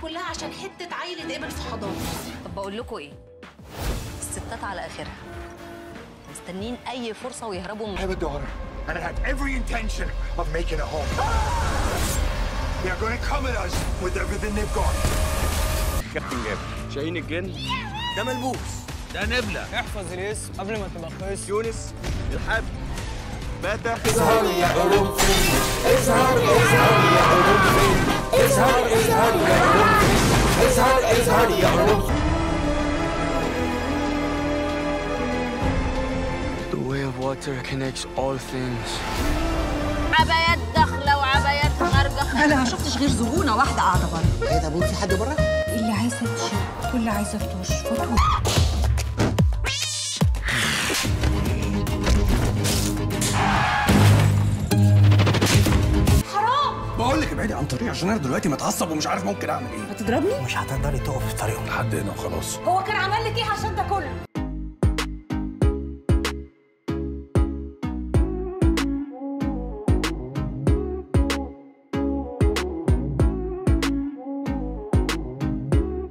كلها عشان حته عيل اتقبل في حضانه. طب بقول لكم ايه؟ الستات على اخرها مستنين اي فرصه ويهربوا من. I have a daughter and I have every intention of making it home. They're going to come at us with everything they've got. كابتن جابر، شاهين الجن، ده ملبوس، ده نبلة، احفظ الاسم قبل ما تبقى قيس، يونس، الحاج، باتة. اظهر يا قرنفل، اظهر اظهر يا قرنفل، اظهر اظهر يا قرنفل، اظهر اظهر يا قرنفل. The way of water connects all things. عبايات داخله وعبايات خارجه. انا ما شفتش غير زبونه واحده قاعده بره. ايه ده ابوك في حد بره؟ اللي عايزه تشيل واللي عايزه فتوش فتوش. بقول لك ابعدي عن طريقي عشان انا دلوقتي متعصب ومش عارف ممكن اعمل ايه. هتضربني؟ مش هتقدري تقفي في طريقهم لحد هنا وخلاص. هو كان عمل لك ايه عشان ده كله؟